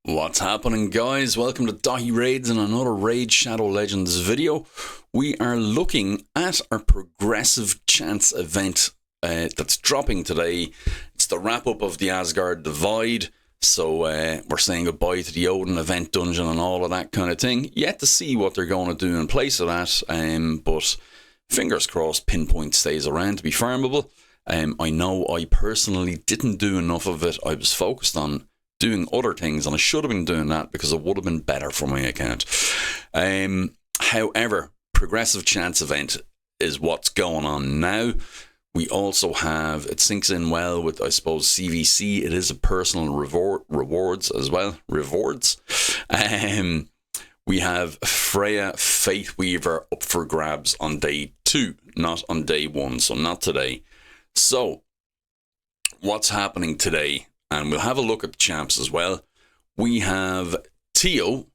What's happening, guys? Welcome to daithiraids and another Raid Shadow Legends video. We are looking at our progressive chance event that's dropping today. It's the wrap up of the Asgard Divide, so we're saying goodbye to the Odin event dungeon and all of that kind of thing. Yet to see what they're going to do in place of that, but fingers crossed Pinpoint stays around to be farmable. I know I personally didn't do enough of it. I was focused on doing other things, and I should have been doing that because it would have been better for my account. However, progressive chance event is what's going on now. We also have, it syncs in well with, I suppose, CVC. It is a personal rewards as well. Rewards. We have Freya Faithweaver up for grabs on day 2, not on day 1, so not today. So, what's happening today? And we'll have a look at the champs as well. We have Tio,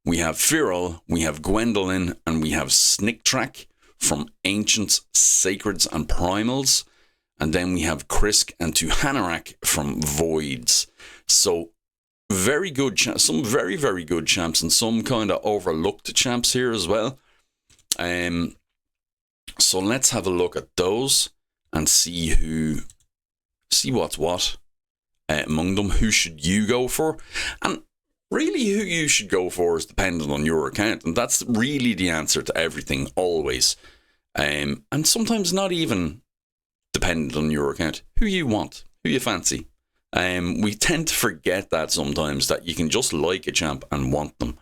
we have Firol, we have Gwendolyn, and we have Snicktrack from Ancients, Sacreds, and Primals. And then we have Krisk and Tuhanark from Voids. So, very good champs, some very, very good champs, and some kind of overlooked champs here as well. So let's have a look at those and see what's what. Among them, who should you go for? And really who you should go for is dependent on your account, and that's really the answer to everything always. And sometimes not even dependent on your account. Who you want, who you fancy. We tend to forget that sometimes, that you can just like a champ and want them.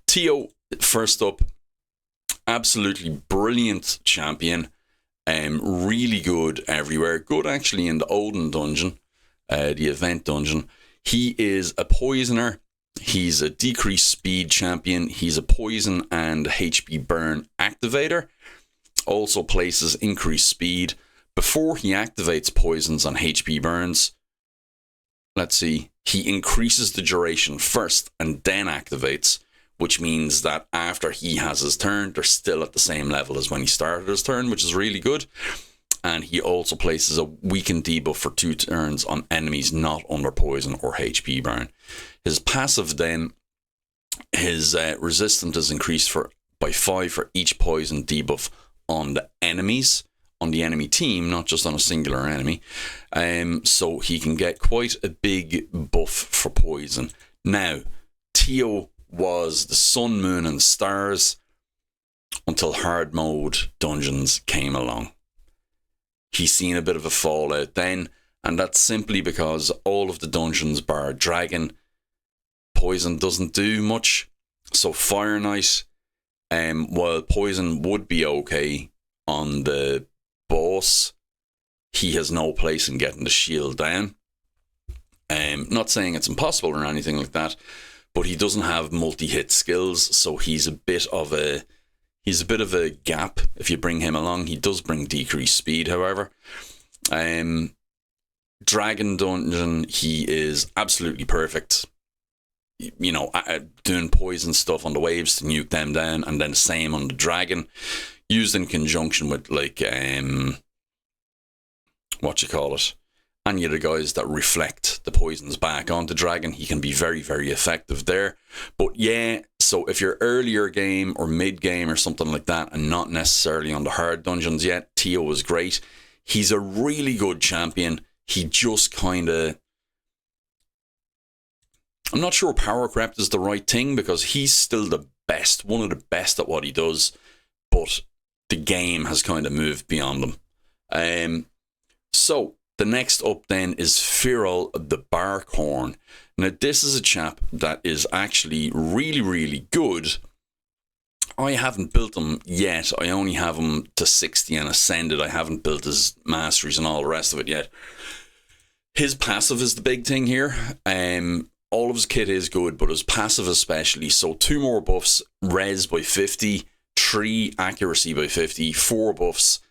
Tio, first up, absolutely brilliant champion. Really good everywhere. Good actually in the Odin dungeon, the event dungeon. He is a poisoner. He's a decreased speed champion. He's a poison and HP burn activator. Also places increased speed. Before he activates poisons and HP burns, let's see, he increases the duration first and then activates, which means that after he has his turn, they're still at the same level as when he started his turn, which is really good. And he also places a weakened debuff for 2 turns on enemies not under poison or HP burn. His passive then, his resistance is increased by 5 for each poison debuff on the enemies, on the enemy team, not just on a singular enemy. So he can get quite a big buff for poison. Now, Tio was the sun, moon, and stars until hard mode dungeons came along. He's seen a bit of a fallout then, and that's simply because all of the dungeons bar dragon, poison doesn't do much. So Fire Knight, while poison would be okay on the boss, he has no place in getting the shield down. Not saying it's impossible or anything like that, but he doesn't have multi-hit skills, so he's a bit of a gap if you bring him along. He does bring decreased speed, however. Dragon Dungeon, he is absolutely perfect. You know, doing poison stuff on the waves to nuke them down, and then the same on the dragon, used in conjunction with any of the guys that reflect the poisons back onto dragon. He can be very, very effective there. But yeah, so if you're earlier game or mid game or something like that, and not necessarily on the hard dungeons yet, Tio is great. He's a really good champion. He just kind of, I'm not sure power crept is the right thing, because he's still the best, one of the best at what he does, but the game has kind of moved beyond him. So the next up then is Firol the Barkhorn. Now this is a chap that is actually really, really good. I haven't built him yet. I only have him to 60 and ascended. I haven't built his masteries and all the rest of it yet. His passive is the big thing here. All of his kit is good, but his passive especially. So 2 more buffs, res by 50, 3 accuracy by 50, 4 buffs,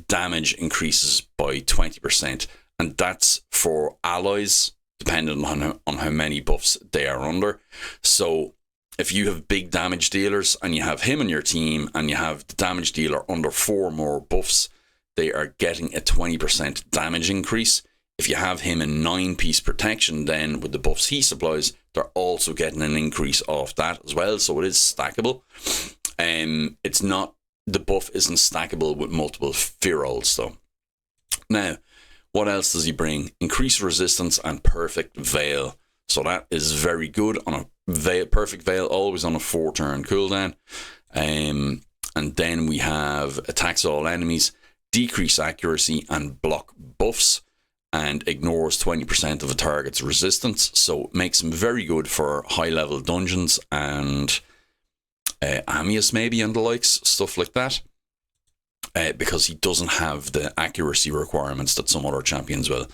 damage increases by 20%, and that's for allies depending on how many buffs they are under. So if you have big damage dealers and you have him in your team and you have the damage dealer under 4 more buffs, they are getting a 20% damage increase. If you have him in 9-piece protection, then with the buffs he supplies, they're also getting an increase off that as well. So it is stackable. It's not, the buff isn't stackable with multiple fear rolls though. Now, what else does he bring? Increased resistance and perfect veil. So that is very good on a veil, perfect veil, always on a 4-turn cooldown. And then we have attacks all enemies, decrease accuracy and block buffs, and ignores 20% of a target's resistance. So it makes him very good for high level dungeons and Amius maybe and the likes, stuff like that. Because he doesn't have the accuracy requirements that some other champions will.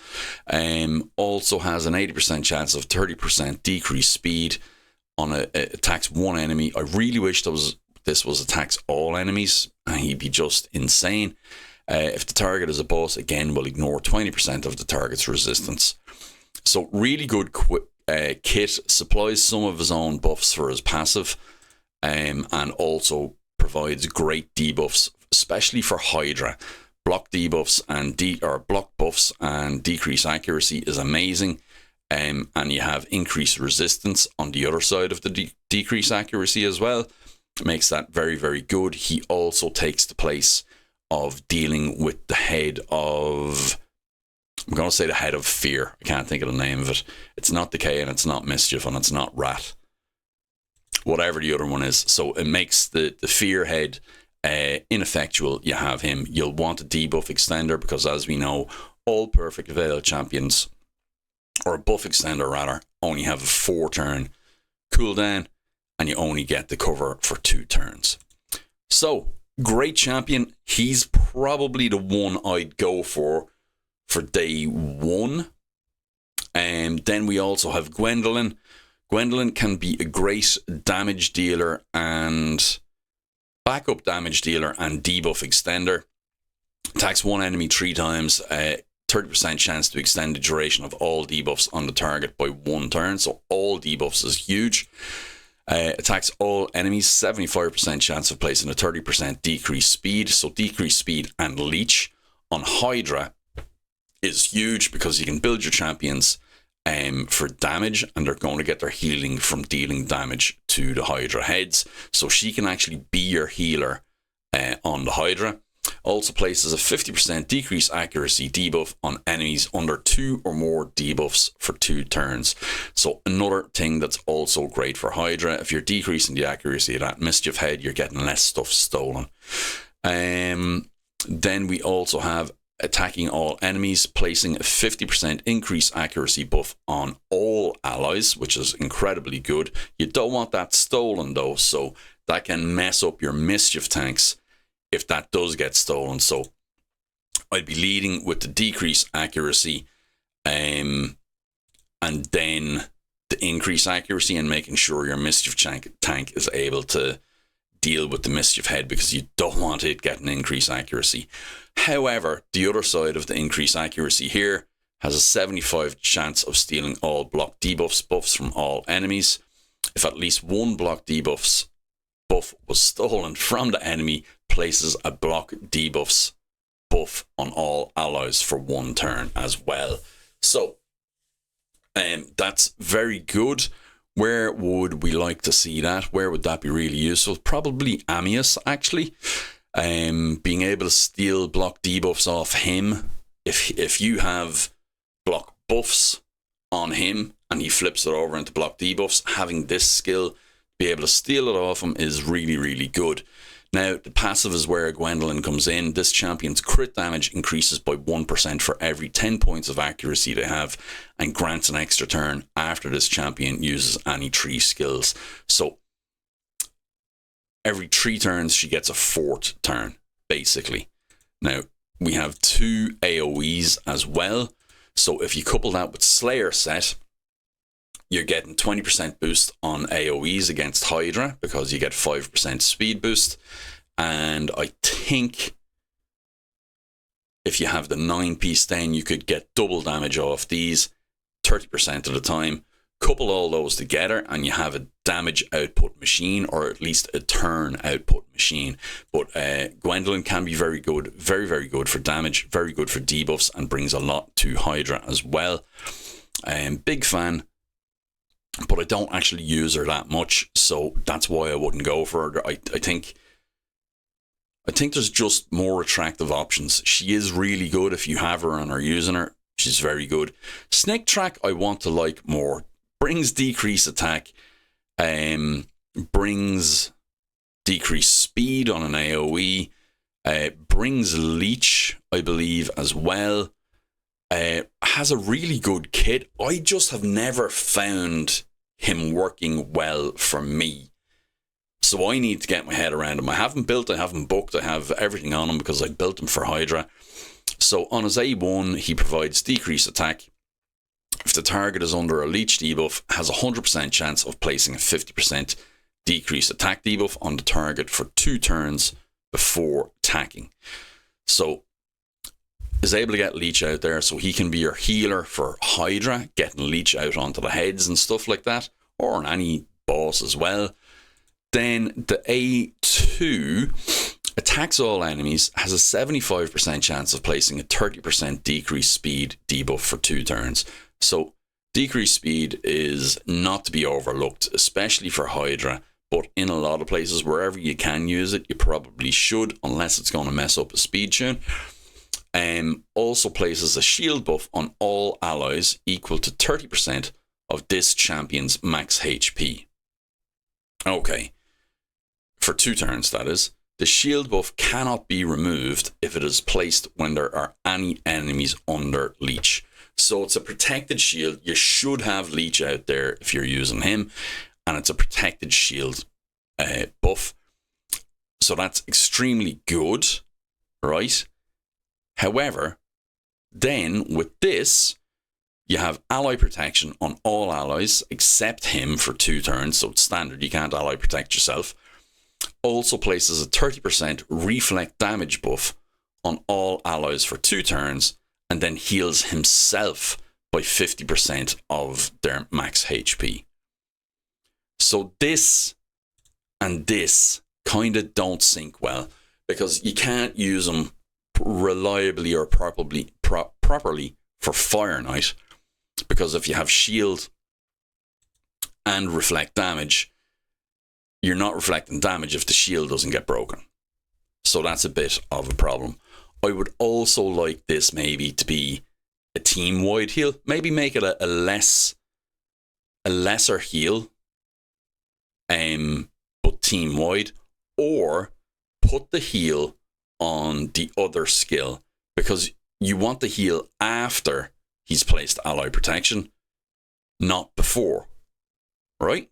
Also has an 80% chance of 30% decreased speed on attacks one enemy. I really wish this was attacks all enemies, and he'd be just insane. If the target is a boss, again, will ignore 20% of the target's resistance. So really good kit. Supplies some of his own buffs for his passive, and also provides great debuffs, especially for Hydra. Block debuffs and block buffs and decrease accuracy is amazing. And you have increased resistance on the other side of the decrease accuracy as well. It makes that very, very good. He also takes the place of dealing with the head of, I'm going to say the head of fear. I can't think of the name of it. It's not Decay and it's not Mischief and it's not Rat. Whatever the other one is. So it makes the fear head ineffectual. You have him. You'll want a debuff extender because, as we know, all perfect veil champions, or a buff extender rather, only have a 4-turn cooldown, and you only get the cover for 2 turns. So great champion. He's probably the one I'd go for day 1. And then we also have Gwendolyn. Gwendolyn can be a great damage dealer and backup damage dealer and debuff extender. Attacks one enemy 3 times, 30% chance to extend the duration of all debuffs on the target by 1 turn. So all debuffs is huge. Attacks all enemies, 75% chance of placing a 30% decreased speed. So decreased speed and leech on Hydra is huge because you can build your champions for damage, and they're going to get their healing from dealing damage to the Hydra heads. So she can actually be your healer on the Hydra. Also places a 50% decrease accuracy debuff on enemies under 2 or more debuffs for 2 turns. So another thing that's also great for Hydra. If you're decreasing the accuracy of that Mischief head, you're getting less stuff stolen. Then we also have attacking all enemies, placing a 50% increase accuracy buff on all allies, which is incredibly good. You don't want that stolen though, so that can mess up your Mischief tanks if that does get stolen. So I'd be leading with the decrease accuracy and then the increase accuracy, and making sure your Mischief tank is able to deal with the Mischief head, because you don't want it getting increased accuracy. However, the other side of the increased accuracy here has a 75% chance of stealing all block buffs from all enemies. If at least one block buff was stolen from the enemy, places a block debuffs buff on all allies for 1 turn as well. So that's very good. Where would we like to see that? Where would that be really useful? Probably Amius, actually. Being able to steal block debuffs off him. If you have block buffs on him and he flips it over into block debuffs, having this skill, be able to steal it off him is really, really good. Now, the passive is where Gwendolyn comes in. This champion's crit damage increases by 1% for every 10 points of accuracy they have, and grants an extra turn after this champion uses any 3 skills. So every 3 turns, she gets a 4th turn, basically. Now, we have 2 AoEs as well. So if you couple that with Slayer set, you're getting 20% boost on AoEs against Hydra, because you get 5% speed boost. And I think if you have the 9-piece, then you could get double damage off these 30% of the time. Couple all those together and you have a damage output machine, or at least a turn output machine. But Gwendolyn can be very good, very, very good for damage, very good for debuffs, and brings a lot to Hydra as well. Big fan, but I don't actually use her that much, so that's why I wouldn't go for her. I think there's just more attractive options. She is really good if you have her and are using her. She's very good. Snake Track I want to like more. Brings decreased attack, brings decreased speed on an AoE, brings leech, I believe, as well. Has a really good kit. I just have never found him working well for me. So I need to get my head around him. I haven't built, I haven't booked, I have everything on him because I built him for Hydra. So on his A1, he provides decreased attack. If the target is under a leech debuff, has a 100% chance of placing a 50% decreased attack debuff on the target for 2 turns before attacking. So is able to get leech out there, so he can be your healer for Hydra, getting leech out onto the heads and stuff like that, or on any boss as well. Then the A2 attacks all enemies, has a 75% chance of placing a 30% decreased speed debuff for 2 turns. So decreased speed is not to be overlooked, especially for Hydra, but in a lot of places, wherever you can use it, you probably should, unless it's going to mess up a speed tune. Also places a shield buff on all allies equal to 30% of this champion's max HP. Okay, for 2 turns that is. The shield buff cannot be removed if it is placed when there are any enemies under leech. So it's a protected shield. You should have leech out there if you're using him, and it's a protected shield buff. So that's extremely good, right? However, then with this, you have ally protection on all allies except him for 2 turns. So it's standard. You can't ally protect yourself. Also places a 30% reflect damage buff on all allies for 2 turns, and then heals himself by 50% of their max HP. So this and this kind of don't sync well, because you can't use them reliably or properly for Fire Knight, because if you have shield and reflect damage, you're not reflecting damage if the shield doesn't get broken. So that's a bit of a problem. I would also like this maybe to be a team-wide heal. Maybe make it a lesser heal, but team-wide. Or put the heal on the other skill, because you want the heal after he's placed ally protection, not before. Right?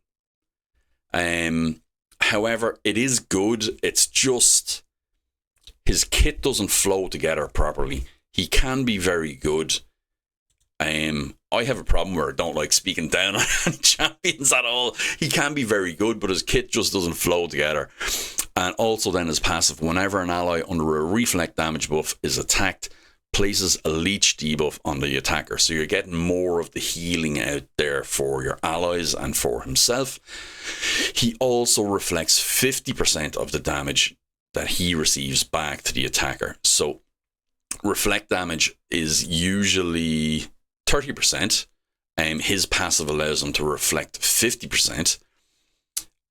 However, it is good. It's just his kit doesn't flow together properly. He can be very good. I have a problem where I don't like speaking down on champions at all. He can be very good, but his kit just doesn't flow together. And also then his passive, whenever an ally under a reflect damage buff is attacked, places a leech debuff on the attacker. So you're getting more of the healing out there for your allies and for himself. He also reflects 50% of the damage that he receives back to the attacker. So reflect damage is usually 30%. His passive allows him to reflect 50%.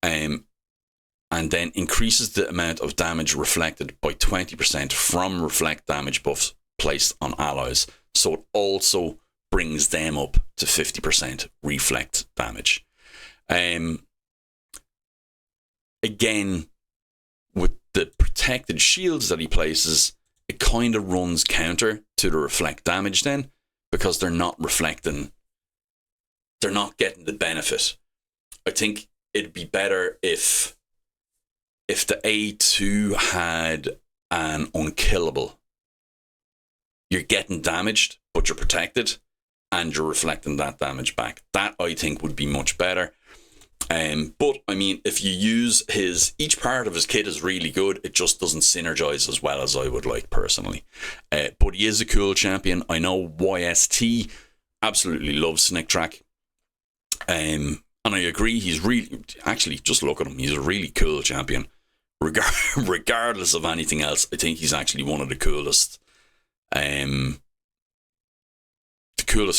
And then increases the amount of damage reflected by 20% from reflect damage buffs placed on allies. So it also brings them up to 50% reflect damage. Again, with the protected shields that he places, it kind of runs counter to the reflect damage then, because they're not reflecting, they're not getting the benefit. I think it'd be better if the A2 had an unkillable. You're getting damaged, but you're protected, and you're reflecting that damage back. That, I think, would be much better. But, I mean, if you use each part of his kit is really good, it just doesn't synergize as well as I would like, personally. But he is a cool champion. I know YST absolutely loves Snick Track. And I agree, he's really, actually, just look at him, he's a really cool champion. Regardless of anything else, I think he's actually one of the coolest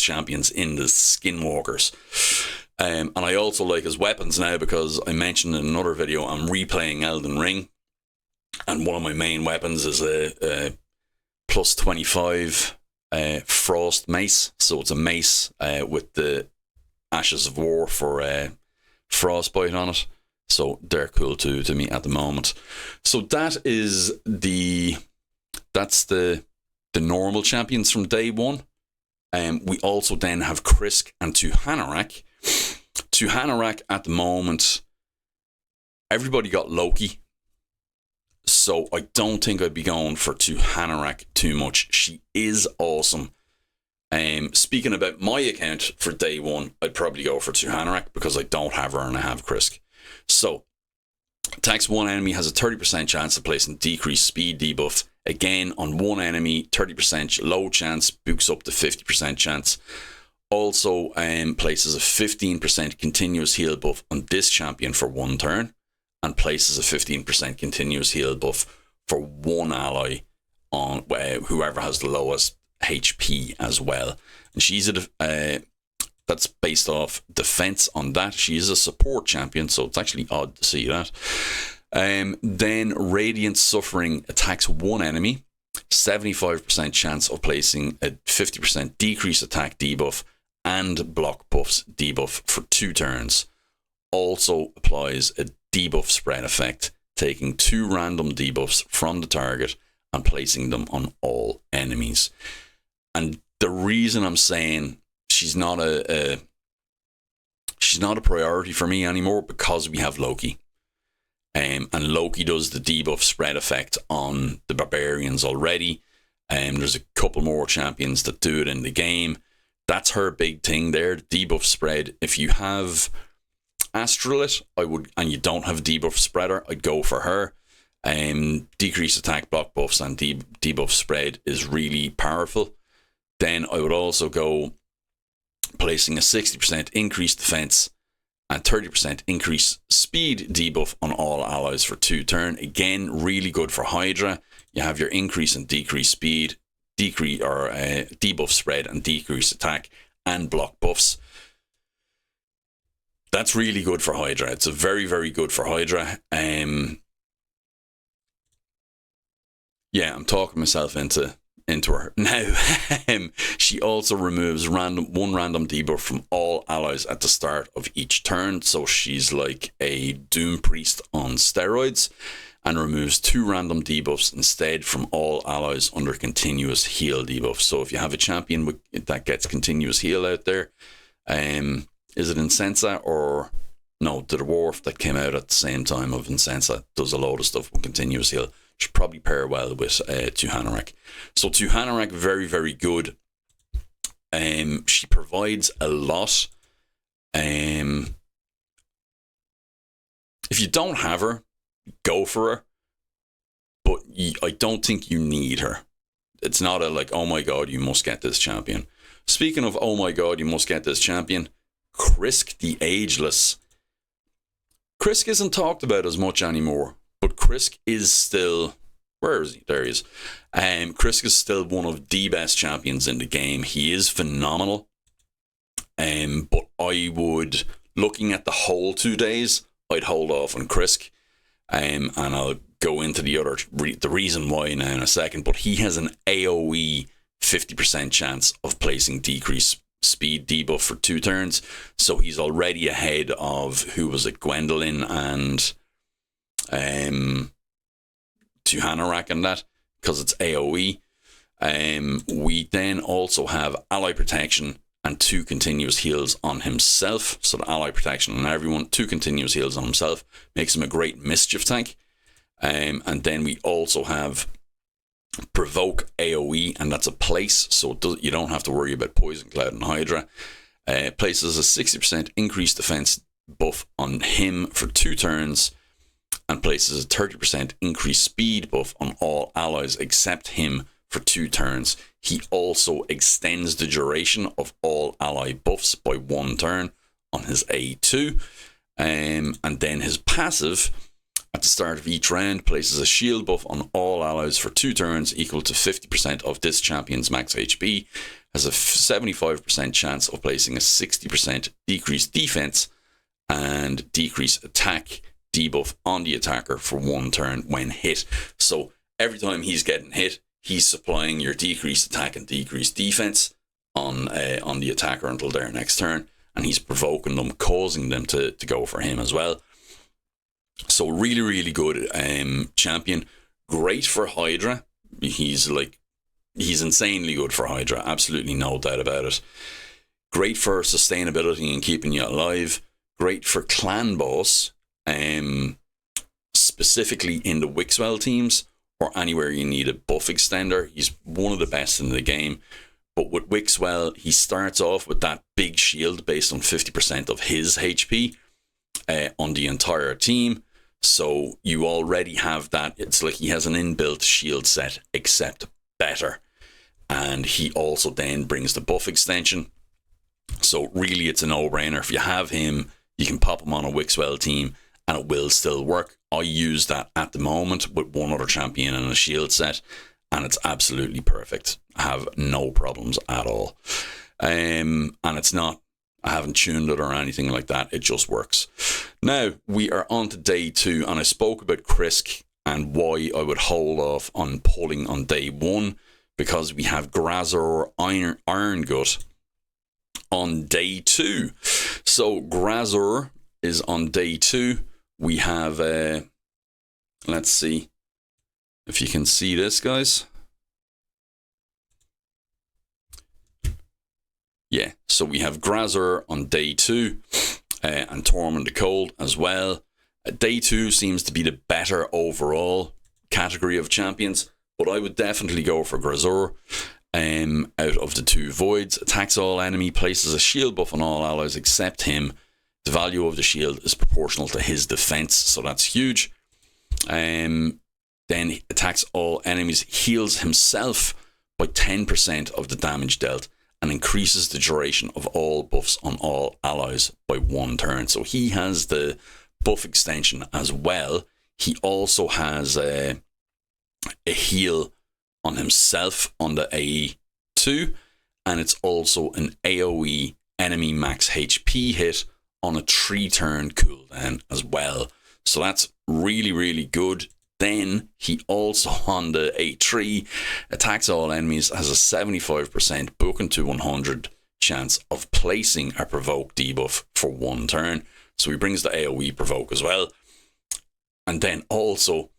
champions in the Skinwalkers. And I also like his weapons now, because I mentioned in another video, I'm replaying Elden Ring, and one of my main weapons is a plus 25 frost mace. So it's a mace with the Ashes of War for frostbite on it. So they're cool too to me at the moment. So that's the normal champions from day one. We also then have Krisk and Tuhanark. Tuhanark at the moment, everybody got Loki. So I don't think I'd be going for Tuhanark too much. She is awesome. Speaking about my account for day one, I'd probably go for Tuhanark because I don't have her and I have Krisk. So, attacks one enemy, has a 30% chance of placing decreased speed debuff. Again, on one enemy, 30% low chance, boosts up to 50% chance. Also, places a 15% continuous heal buff on this champion for one turn, and places a 15% continuous heal buff for one ally on whoever has the lowest HP as well. And she's that's based off defense on that. She is a support champion, so it's actually odd to see that. Then Radiant Suffering attacks one enemy, 75% chance of placing a 50% decrease attack debuff and block buffs debuff for 2 turns. Also applies a debuff spread effect, taking 2 random debuffs from the target and placing them on all enemies. And the reason I'm saying she's not a priority for me anymore, because we have Loki. And Loki does the debuff spread effect on the barbarians already. There's a couple more champions that do it in the game. That's her big thing there, the debuff spread. If you have Astralit, and you don't have debuff spreader, I'd go for her. Decrease attack, block buffs, and debuff spread is really powerful. Then I would also go placing a 60% increased defense and 30% increased speed debuff on all allies for 2 turns. Again, really good for Hydra. You have your increase and decrease speed, debuff spread, and decrease attack and block buffs. That's really good for Hydra. It's a very, very good for Hydra. Yeah, I'm talking myself into her. Now, she also removes one random debuff from all allies at the start of each turn. So she's like a Doom Priest on steroids, and removes 2 random debuffs instead from all allies under continuous heal debuff. So if you have a champion that gets continuous heal out there, is it Insensa or no, the dwarf that came out at the same time of Insensa does a load of stuff with continuous heal. Should probably pair well with Tuhanark. So Tuhanark, very, very good. She provides a lot. If you don't have her, go for her. But I don't think you need her. It's not a like, oh my god, you must get this champion. Speaking of, oh my god, you must get this champion, Krisk the Ageless. Krisk isn't talked about as much anymore. But Krisk is still, where is he? There he is. Krisk is still one of the best champions in the game. He is phenomenal. But I would, looking at the whole 2 days, I'd hold off on Krisk. And I'll go into the reason why now in a second. But he has an AoE 50% chance of placing decreased speed debuff for 2 turns. So he's already ahead of, who was it, Gwendolyn and Tuhanark and that, because it's AoE. We then also have ally protection and 2 continuous heals on himself. So the ally protection on everyone, 2 continuous heals on himself, makes him a great mischief tank. And then we also have provoke AoE, and that's a place, so you don't have to worry about Poison Cloud and Hydra. Places a 60% increased defense buff on him for 2 turns, and places a 30% increased speed buff on all allies except him for 2 turns. He also extends the duration of all ally buffs by 1 turn. on his A2. And then his passive, at the start of each round, places a shield buff on all allies for 2 turns equal to 50% of this champion's max HP, has a 75% chance of placing a 60% decreased defense and decreased attack debuff on the attacker for 1 turn when hit. So every time he's getting hit, he's supplying your decreased attack and decreased defense on the attacker until their next turn, and he's provoking them, causing them to go for him as well. So really, really good champion. Great for Hydra. He's insanely good for Hydra. Absolutely no doubt about it. Great for sustainability and keeping you alive. Great for clan boss, specifically in the Wixwell teams or anywhere you need a buff extender. He's one of the best in the game. But with Wixwell, he starts off with that big shield based on 50% of his HP on the entire team. So you already have that. It's like he has an inbuilt shield set, except better. And he also then brings the buff extension. So really, it's a no-brainer. If you have him, you can pop him on a Wixwell team and it will still work. I use that at the moment with one other champion and a shield set, and it's absolutely perfect. I have no problems at all. And it's not, I haven't tuned it or anything like that. It just works. Now, we are on to day 2, and I spoke about Krisk and why I would hold off on pulling on day 1, because we have Graazur Iron Gut on day 2. So Graazur is on day 2. We have, let's see if you can see this, guys. Yeah, so we have Graazur on day 2 and Tormin the Cold as well. Day 2 seems to be the better overall category of champions, but I would definitely go for Graazur. Out of the 2 voids, attacks all enemy, places a shield buff on all allies except him. The value of the shield is proportional to his defense, so that's huge. Then attacks all enemies, heals himself by 10% of the damage dealt, and increases the duration of all buffs on all allies by 1 turn. So he has the buff extension as well. He also has a heal on himself on the A2, and it's also an AoE enemy max HP hit on a 3-turn cooldown as well. So that's really, really good. Then he also on the A3 attacks all enemies, has a 75% broken to 100 chance of placing a provoke debuff for 1 turn. So he brings the AoE provoke as well, and then also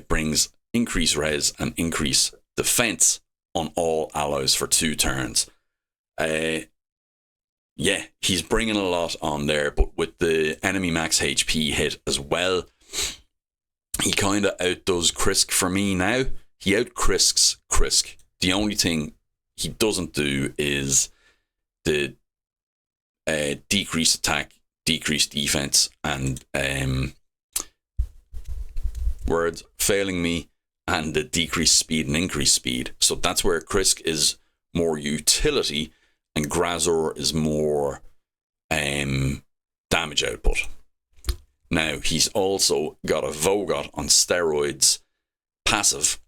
brings increase res and increase defense on all allies for 2 turns. Yeah, he's bringing a lot on there, but with the enemy max HP hit as well, he kind of outdoes Krisk for me now. He out-Krisks Krisk. The only thing he doesn't do is the decreased attack, decreased defense, and words failing me, and the decreased speed and increased speed. So that's where Krisk is more utility and Graazur is more damage output. Now, he's also got a Vogot on steroids passive.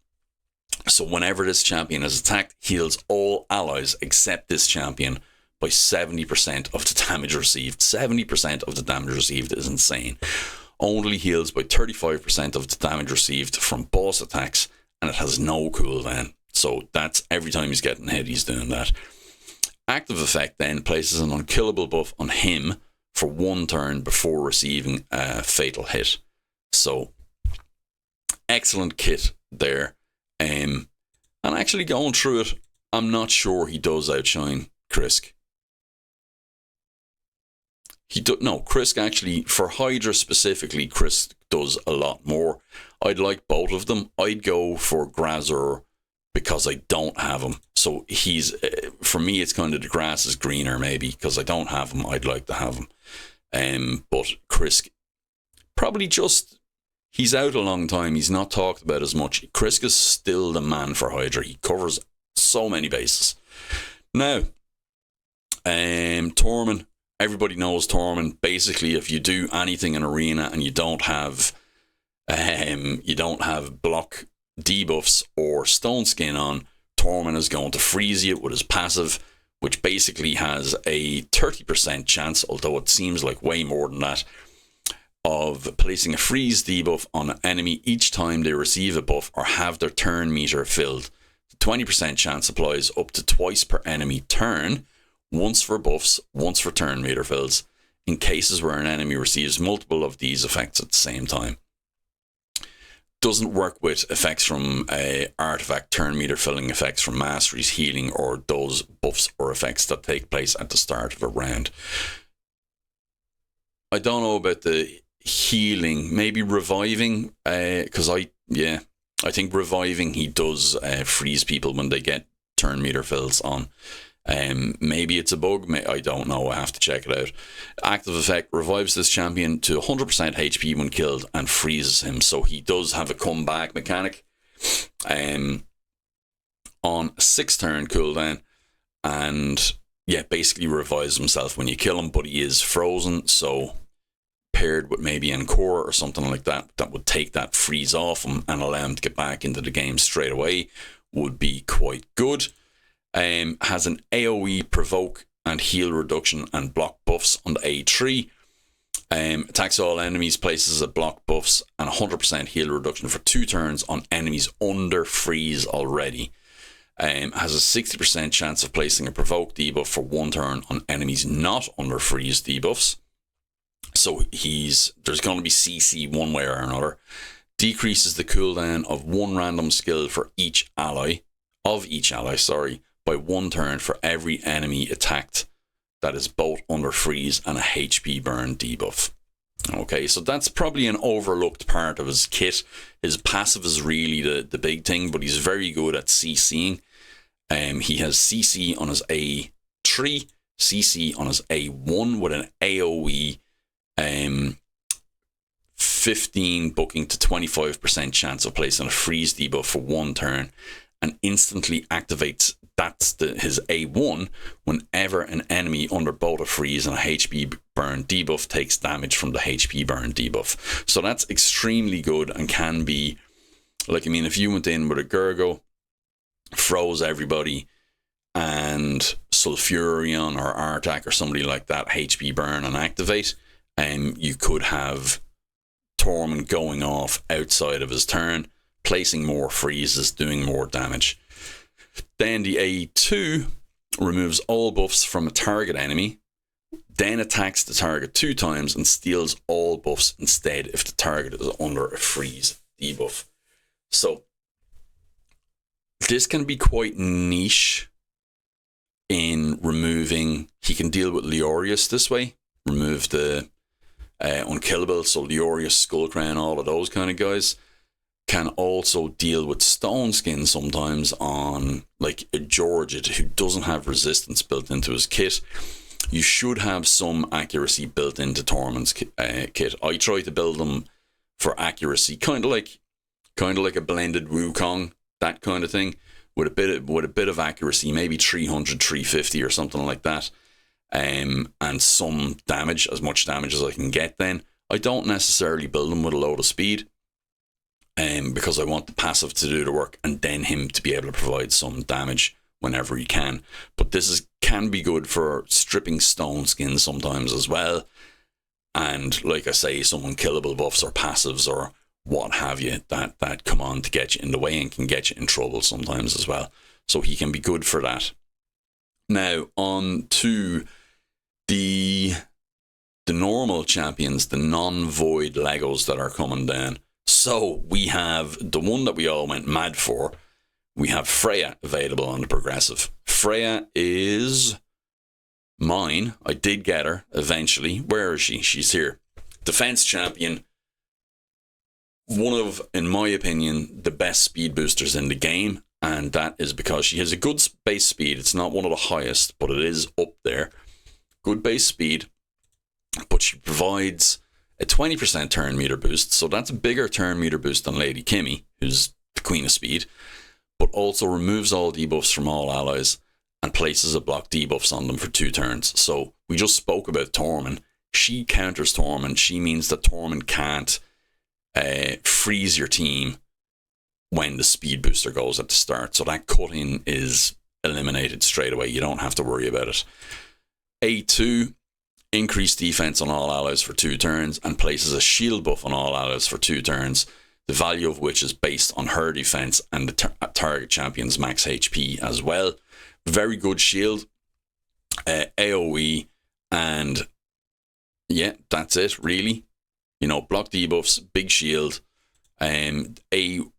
So whenever this champion is attacked, heals all allies except this champion by 70% of the damage received. 70% of the damage received is insane. Only heals by 35% of the damage received from boss attacks, and it has no cooldown. So that's every time he's getting hit, he's doing that. Active effect then places an unkillable buff on him for 1 turn before receiving a fatal hit. So excellent kit there. And actually going through it, I'm not sure he does outshine Krisk. Krisk actually, for Hydra specifically, Krisk does a lot more. I'd like both of them. I'd go for Graazur because I don't have him. So he's, for me, it's kind of the grass is greener maybe, because I don't have him. I'd like to have him. But Krisk, probably just, he's out a long time. He's not talked about as much. Krisk is still the man for Hydra. He covers so many bases. Now, Tormin, everybody knows Tormin. Basically, if you do anything in arena and you don't have block debuffs or stone skin on, Tormin is going to freeze you with his passive, which basically has a 30% chance, although it seems like way more than that, of placing a freeze debuff on an enemy each time they receive a buff or have their turn meter filled. The 20% chance applies up to twice per enemy turn, once for buffs, once for turn meter fills, in cases where an enemy receives multiple of these effects at the same time. Doesn't work with effects from artifact, turn meter filling effects from masteries, healing, or those buffs or effects that take place at the start of a round. I don't know about the healing, maybe reviving, because I think reviving, he does freeze people when they get turn meter fills on. Maybe it's a bug, I don't know, I have to check it out. Active effect revives this champion to 100% HP when killed and freezes him, so he does have a comeback mechanic on a 6-turn cooldown, and basically revives himself when you kill him, but he is frozen, so paired with maybe Encore or something like that, that would take that freeze off him and allow him to get back into the game straight away, would be quite good. Has an AoE provoke and heal reduction and block buffs on the A3. Attacks all enemies, places a block buffs and 100% heal reduction for 2 turns on enemies under freeze already. Has a 60% chance of placing a provoke debuff for 1 turn on enemies not under freeze debuffs. So there's going to be CC one way or another. Decreases the cooldown of 1 random skill for each ally, by 1 turn for every enemy attacked that is both under freeze and a HP burn debuff. Okay, so that's probably an overlooked part of his kit. His passive is really the big thing, but he's very good at CCing. He has CC on his A3, CC on his A1 with an AoE 15 booking to 25% chance of placing a freeze debuff for 1 turn, and instantly activates his A1 whenever an enemy under both a freeze and a HP burn debuff takes damage from the HP burn debuff. So that's extremely good and can be, if you went in with a Gurgo, froze everybody, and Sulfurion or Artak or somebody like that HP burn and activate, you could have Tormin going off outside of his turn, placing more freezes, doing more damage. Then the A2 removes all buffs from a target enemy, then attacks the target 2 times and steals all buffs instead if the target is under a freeze debuff. So this can be quite niche in removing. He can deal with Leorius this way, remove the unkillable, so Leorius, Skullcrown, all of those kind of guys. Can also deal with stone skin sometimes on like a Georgid who doesn't have resistance built into his kit. You should have some accuracy built into Tormin's kit. I try to build them for accuracy, kind of like a blended Wukong, that kind of thing, with a bit of accuracy, maybe 300, 350 or something like that, and some damage, as much damage as I can get. Then I don't necessarily build them with a load of speed, because I want the passive to do the work and then him to be able to provide some damage whenever he can. But this can be good for stripping stone skin sometimes as well. And like I say, some unkillable buffs or passives or what have you that come on to get you in the way and can get you in trouble sometimes as well. So he can be good for that. Now on to the normal champions, the non-void Legos that are coming down. So we have the one that we all went mad for. We have Freya available on the progressive. Freya is mine. I did get her eventually. Where is she? She's here. Defense champion. One of, in my opinion, the best speed boosters in the game. And that is because she has a good base speed. It's not one of the highest, but it is up there. Good base speed. But she provides a 20% turn meter boost, so that's a bigger turn meter boost than Lady Kimmy, who's the Queen of Speed, but also removes all debuffs from all allies and places a block debuffs on them for 2 turns. So we just spoke about Tormin. She counters Tormin. She means that Tormin can't freeze your team when the speed booster goes at the start. So that cut-in is eliminated straight away. You don't have to worry about it. A2, increase defense on all allies for 2 turns and places a shield buff on all allies for 2 turns, the value of which is based on her defense and the target champion's max HP as well. Very good shield, AoE, and yeah, that's it really. You know, block debuffs, big shield. A1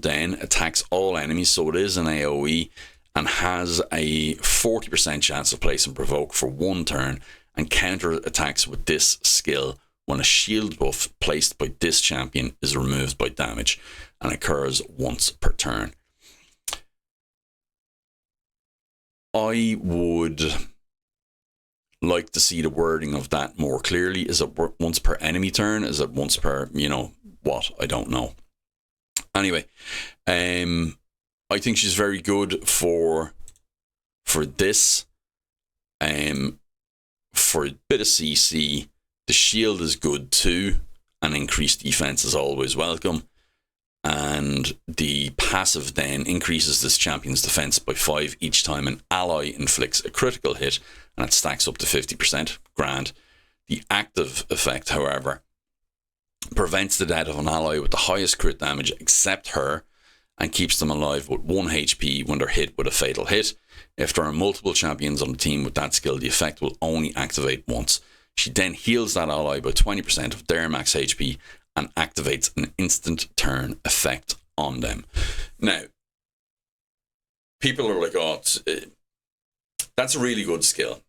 then attacks all enemies, so it is an AoE, and has a 40% chance of placing provoke for 1 turn, and counter attacks with this skill when a shield buff placed by this champion is removed by damage and occurs once per turn. I would like to see the wording of that more clearly. Is it once per enemy turn? Is it once per, you know, what? I don't know. Anyway, I think she's very good for this. For a bit of CC, the shield is good too, and increased defense is always welcome. And the passive then increases this champion's defense by 5 each time an ally inflicts a critical hit, and it stacks up to 50%. Grand. The active effect, however, prevents the death of an ally with the highest crit damage except her, and keeps them alive with 1 HP when they're hit with a fatal hit. If there are multiple champions on the team with that skill, the effect will only activate once. She then heals that ally by 20% of their max HP and activates an instant turn effect on them. Now, people are like, oh, that's a really good skill.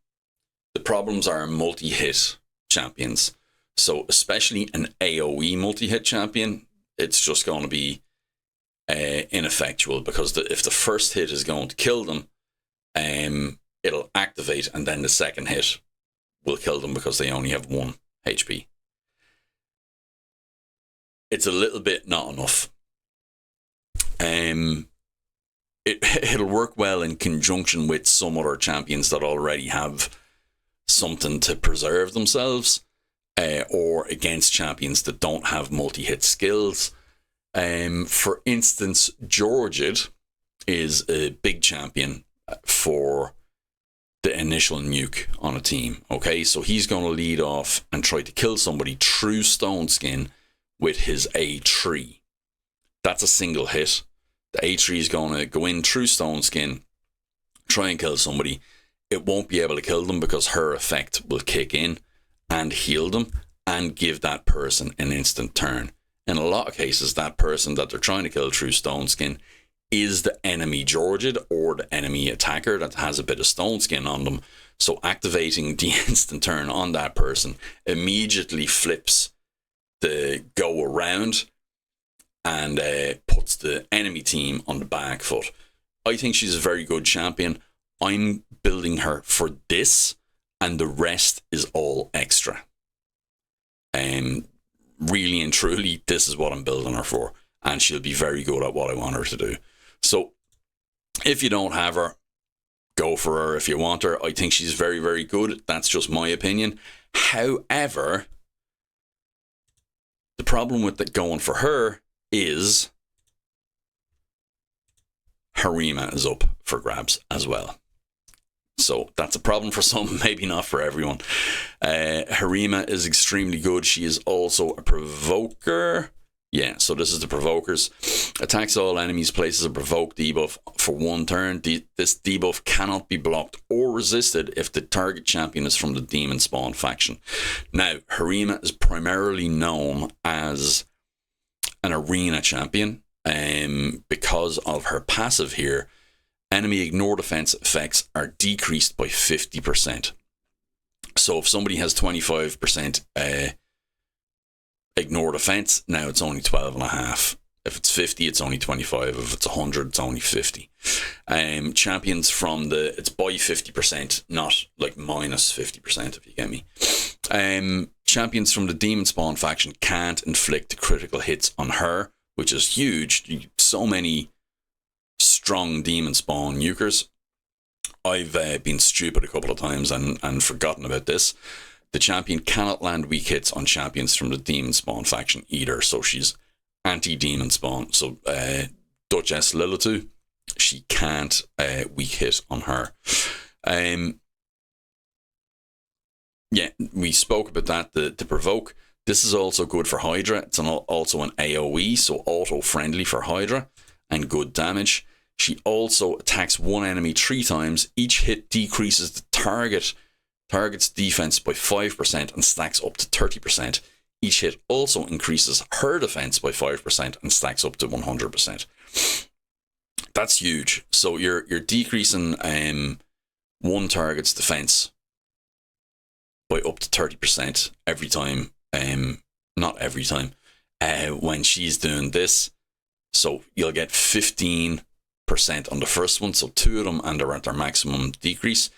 The problems are multi-hit champions. So especially an AoE multi-hit champion, it's just going to be ineffectual, because if the first hit is going to kill them, it'll activate, and then the second hit will kill them because they only have 1 HP. It's a little bit not enough. It'll work well in conjunction with some other champions that already have something to preserve themselves, or against champions that don't have multi-hit skills. For instance, Georgid is a big champion for the initial nuke on a team. Okay, so he's going to lead off and try to kill somebody through Stone Skin with his A3. That's a single hit. The A3 is going to go in through Stone Skin, try and kill somebody. It won't be able to kill them because her effect will kick in and heal them and give that person an instant turn. In a lot of cases, that person that they're trying to kill through Stone Skin is the enemy Georgid or the enemy attacker that has a bit of Stone Skin on them. So activating the instant turn on that person immediately flips the go around and puts the enemy team on the back foot. I think she's a very good champion. I'm building her for this, and the rest is all extra. Really and truly, this is what I'm building her for, and she'll be very good at what I want her to do. So if you don't have her, go for her if you want her. I think she's very, very good. That's just my opinion. However, the problem with going for her is Harima is up for grabs as well. So that's a problem for some, maybe not for everyone. Harima is extremely good. She is also a provoker. Yeah, so this is the provokers. Attacks all enemies, places a provoke debuff for 1 turn. This debuff cannot be blocked or resisted if the target champion is from the Demon Spawn faction. Now, Harima is primarily known as an arena champion, because of her passive here. Enemy ignore defense effects are decreased by 50%. So if somebody has 25% ignore defense, now it's only 12.5. If it's 50, it's only 25. If it's 100, it's only 50. Champions from it's by 50%, not like minus 50%, if you get me. Champions from the Demon Spawn faction can't inflict critical hits on her, which is huge. So many strong Demon Spawn nukers. I've been stupid a couple of times and forgotten about this. The champion cannot land weak hits on champions from the demon spawn faction either. So she's anti-demon spawn. So Duchess Lilitu, she can't weak hit on her. Yeah, we spoke about that, the provoke. This is also good for Hydra. It's also an AoE, so auto-friendly for Hydra, and good damage. She also attacks one enemy 3 times. Each hit decreases the target's defense by 5% and stacks up to 30%. Each hit also increases her defense by 5% and stacks up to 100%. That's huge. So you're decreasing one target's defense by up to 30% every time. Not every time. When she's doing this, so you'll get 15% on the first one. So 2 of them, and they're at their maximum decrease.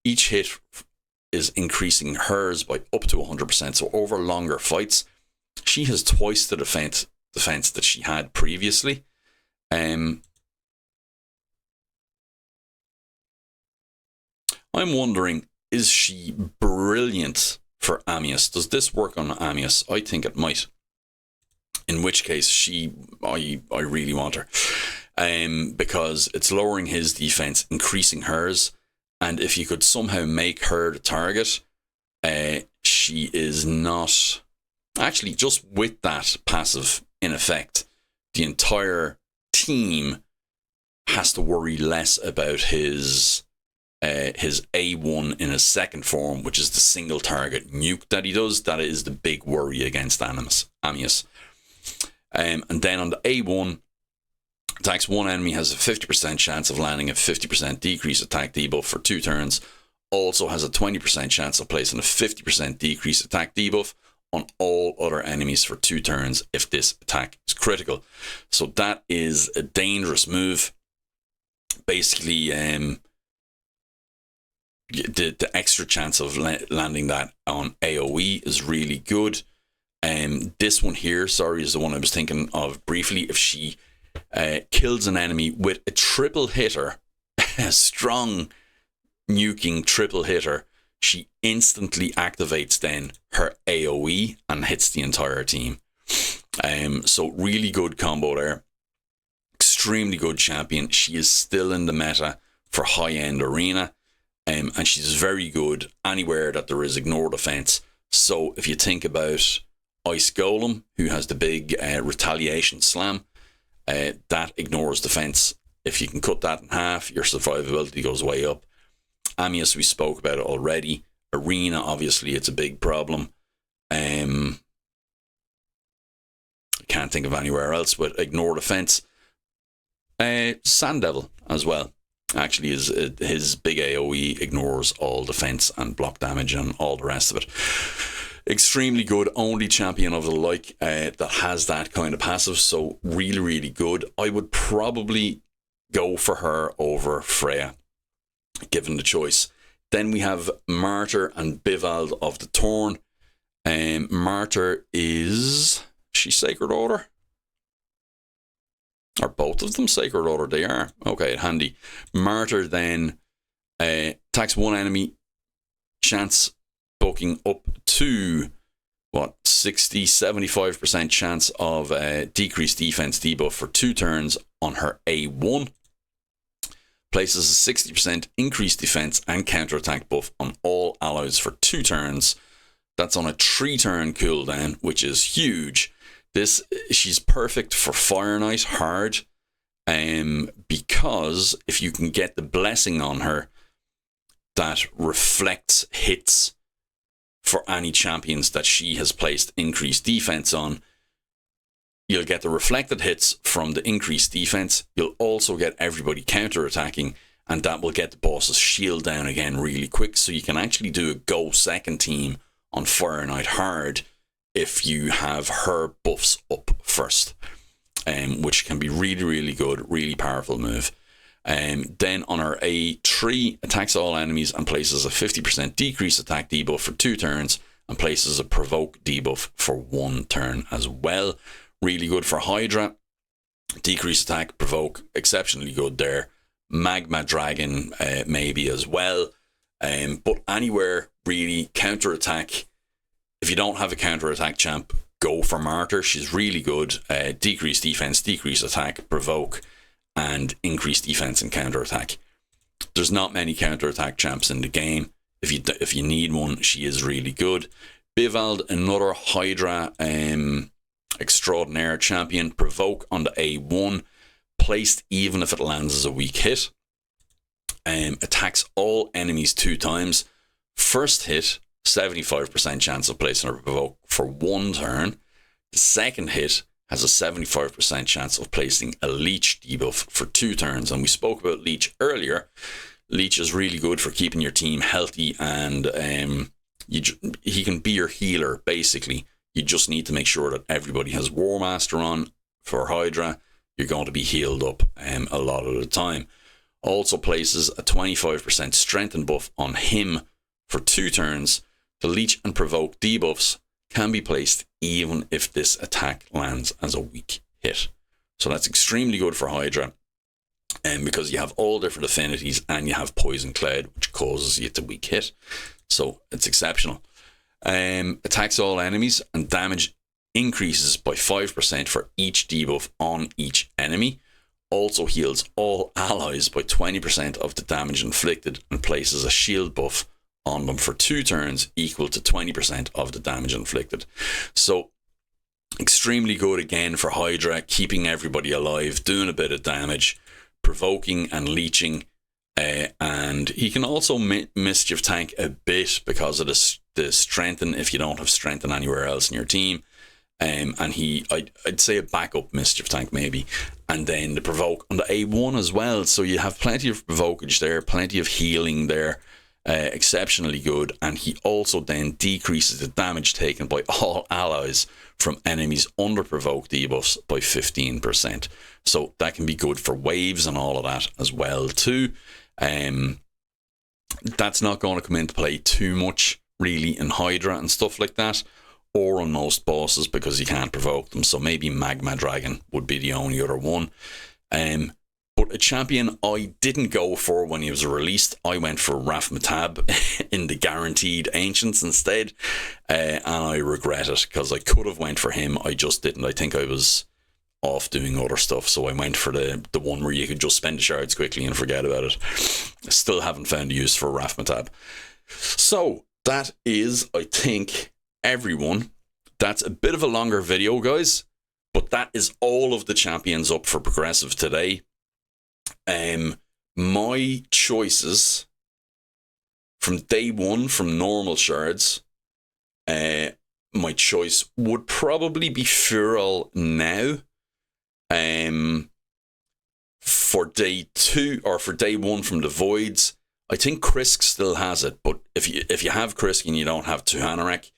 Each hit is increasing hers by up to 100%. So over longer fights, she has twice the defense that she had previously. I'm wondering, is she brilliant for Amius? Does this work on Amius? I think it might. In which case, I really want her. Because it's lowering his defense, increasing hers, and if you could somehow make her the target, she is not... Actually, just with that passive in effect, the entire team has to worry less about his A1 in his second form, which is the single target nuke that he does. That is the big worry against Amius. And then on the A1, attacks one enemy, has a 50% chance of landing a 50% decrease attack debuff for 2 turns. Also has a 20% chance of placing a 50% decrease attack debuff on all other enemies for 2 turns if this attack is critical. So that is a dangerous move. Basically, the extra chance of landing that on AoE is really good. This one here, is the one I was thinking of briefly. If she kills an enemy with a triple hitter, a strong nuking triple hitter, she instantly activates then her AoE and hits the entire team. So really good combo there. Extremely good champion. She is still in the meta for high-end arena. And she's very good anywhere that there is ignore defense. So if you think about Ice Golem, who has the big retaliation slam, that ignores defense. If you can cut that in half, your survivability goes way up. Amius, we spoke about it already. Arena, obviously, it's a big problem. I can't think of anywhere else, but ignore defense. Sand Devil as well. Actually, his big AoE ignores all defense and block damage and all the rest of it. Extremely good, only champion of the like that has that kind of passive, so really, really good. I would probably go for her over Freya, given the choice. Then we have Martyr and Bivald of the Torn. Martyr is she Sacred Order? Are both of them Sacred Order? They are. Okay, handy. Martyr then attacks one enemy, chance booking up to 75% chance of decreased defense debuff for 2 turns on her A1. Places a 60% increased defense and counterattack buff on all allies for 2 turns. That's on a 3-turn cooldown, which is huge. She's perfect for Fire Knight hard, because if you can get the blessing on her that reflects hits for any champions that she has placed increased defense on, you'll get the reflected hits from the increased defense. You'll also get everybody counter-attacking, and that will get the boss's shield down again really quick, so you can actually do a go second team on Fire Knight hard if you have her buffs up first, which can be really, really good, really powerful move. Then on her A3, attacks all enemies and places a 50% decrease attack debuff for 2 turns and places a provoke debuff for 1 turn as well. Really good for Hydra. Decrease attack, provoke, exceptionally good there. Magma Dragon maybe as well. But anywhere really, counter-attack. If you don't have a counter-attack champ, go for Martyr. She's really good. Decrease defense, decrease attack, provoke, and increase defense and counter-attack. There's not many counter-attack champs in the game. If you need one, she is really good. Bivald, another Hydra extraordinaire champion. Provoke on the A1. Placed even if it lands as a weak hit. Attacks all enemies 2 times. First hit, 75% chance of placing a provoke for 1 turn. The second hit has a 75% chance of placing a leech debuff for 2 turns. And we spoke about leech earlier. Leech is really good for keeping your team healthy, and he can be your healer basically. You just need to make sure that everybody has War Master on. For Hydra, you're going to be healed up a lot of the time. Also places a 25% strengthen buff on him for 2 turns. The leech and provoke debuffs can be placed even if this attack lands as a weak hit. So that's extremely good for Hydra, because you have all different affinities and you have Poison Cloud, which causes you to weak hit. So it's exceptional. Attacks all enemies and damage increases by 5% for each debuff on each enemy. Also heals all allies by 20% of the damage inflicted and places a shield buff on them for 2 turns equal to 20% of the damage inflicted. So extremely good again for Hydra, keeping everybody alive, doing a bit of damage, provoking and leeching, and he can also mischief tank a bit because of the strengthen if you don't have strengthen anywhere else in your team. And I'd say a backup mischief tank maybe, and then the provoke on the A1 as well. So you have plenty of provokage there, plenty of healing there, exceptionally good. And he also then decreases the damage taken by all allies from enemies under provoke debuffs by 15%. So that can be good for waves and all of that as well too. That's not going to come into play too much really in Hydra and stuff like that, or on most bosses because you can't provoke them. So maybe Magma Dragon would be the only other one. But a champion I didn't go for when he was released, I went for Rafmatab in the guaranteed Ancients instead, and I regret it because I could have went for him. I just didn't. I think I was off doing other stuff, so I went for the one where you could just spend the shards quickly and forget about it. I still haven't found a use for Rafmatab. So that is, I think, everyone. That's a bit of a longer video, guys, but that is all of the champions up for progressive today. My choices from day one from normal shards, my choice would probably be Fural now. For day 2 or for day 1 from the voids, I think Krisk still has it, but if you have Krisk and you don't have tuhanark,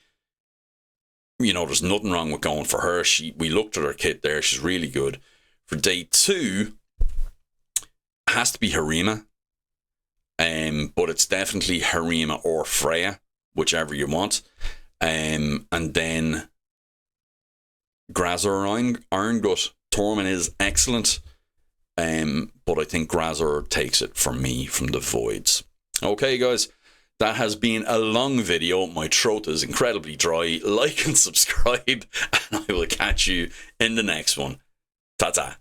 you know, there's nothing wrong with going for her. We looked at her kit there, she's really good. For day 2, has to be Harima, but it's definitely Harima or Freya, whichever you want. And then Graazur Iron Gut. Tormin is excellent, but I think Graazur takes it for me from the voids. Okay, guys, that has been a long video. My throat is incredibly dry. Like and subscribe, and I will catch you in the next one. Ta-ta.